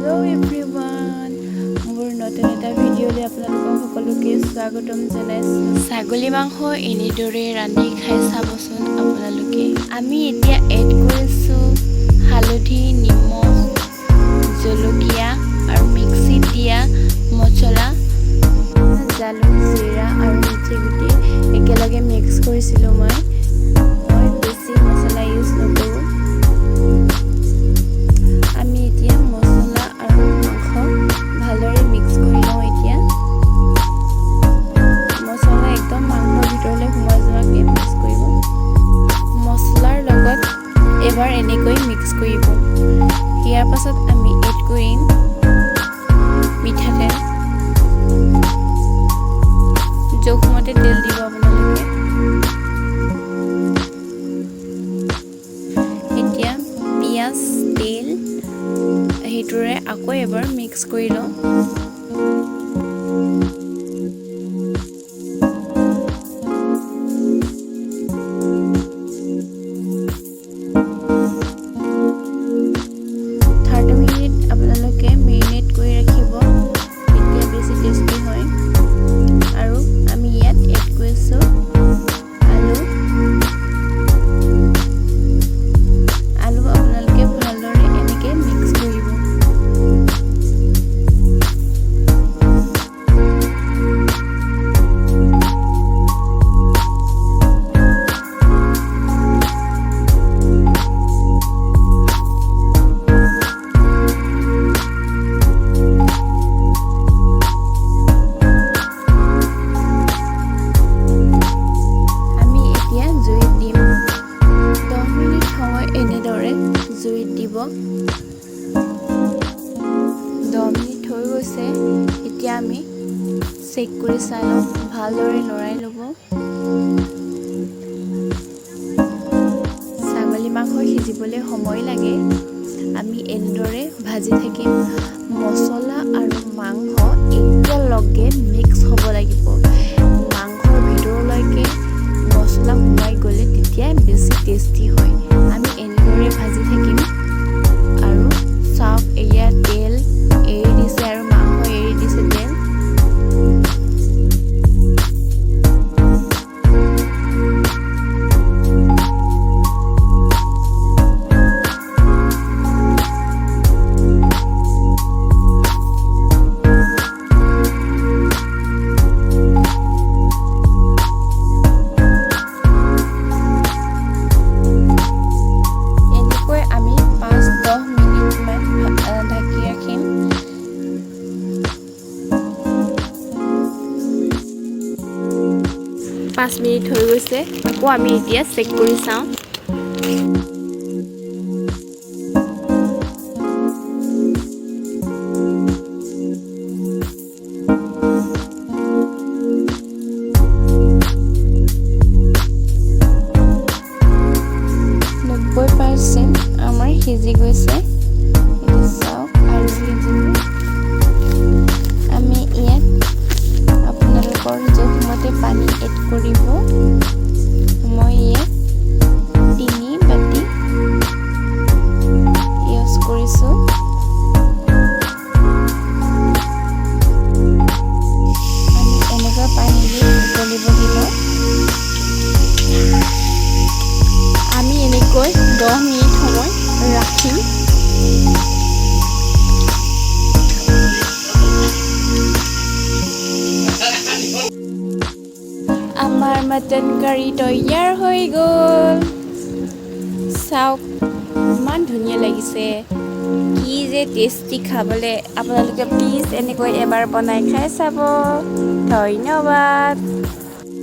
Hello everyone मोर नतुन এটা ভিডিঅ'লৈ আপোনালোকক সকলোকে স্বাগতম জনাইছো ছাগলী মাংস এনেদৰে ৰান্ধি খাই চাবচোন আপোনালোকে আমি এতিয়া এড কৰিছো হালধি নিমখ জলকীয়া আৰু মিক্সিত দিয়া মছলা জালুক জিৰা আৰু মিঠি গুটি একেলগে মিক্স কৰিছিলো মই বেছি মছলা ইউজ নকৰো আমি এতিয়া মছলা আৰু মাংস ভালদৰে মিক্স কৰি লওঁ এতিয়া মছলা একদম মাংসৰ ভিতৰলৈ সোমাই যোৱাকৈ মিক্স কৰিব মছলাৰ লগত এবাৰ এনেকৈ মিক্স কৰিব ইয়াৰ পাছত আমি এড কৰিম মিঠাতেল জোখমতে তেল দিব আপোনালোকে এতিয়া পিঁয়াজ তেল হেতুৰে আকৌ এবাৰ মিক্স কৰি লওঁ আপোনালোকে মেৰিনেট কৰি ৰাখিব তেতিয়া বেছি টেষ্টি হয় আৰু আমি ইয়াত এড কৰিছোঁ আলু আপোনালোকে ভালদৰে এনেকৈ মিক্স কৰিব জুইত দিব 10 মিনিট হৈ গৈছে এতিয়া আমি চেক কৰি চাই লওঁ ভালদৰে লৰাই ল'ব ছাগলী মাংস সিজিবলৈ সময় লাগে আমি এনেদৰে ভাজি থাকিম মছলা আৰু মাংস একেলগে মিক্স হ'ব লাগিব মাংসৰ ভিতৰলৈকে মছলা সোমাই গ'লে তেতিয়া বেছি টেষ্টি হয় আমি এনেদৰে ভাজি থাকিম আৰু চাওক এয়া তেল এৰি দিছে আৰু মাংস এৰি দিছে তেল আমি 5-10 মিনিট মান ঢাকি ৰাখিম 5 মিনিট হৈ গৈছে আকৌ আমি এতিয়া চেক কৰি চাওঁ আমাৰ সিজি গৈছে চাওক আৰু সিজিব আমি ইয়াত আপোনালোকৰ জোখমতে পানী এড কৰিব মই ইয়াত 3 বাটি ইউজ কৰিছোঁ আমি এনেকুৱা পানী দি উতলিব দিব আমি এনেকৈ 10 মিনিট সময় ৰাখিম আমাৰ মটন কাৰী তৈয়াৰ হৈ গ'ল চাওক ইমান ধুনীয়া লাগিছে কি যে টেষ্টি খাবলৈ আপোনালোকে প্লিজ এনেকৈ এবাৰ বনাই খাই চাব ধন্যবাদ।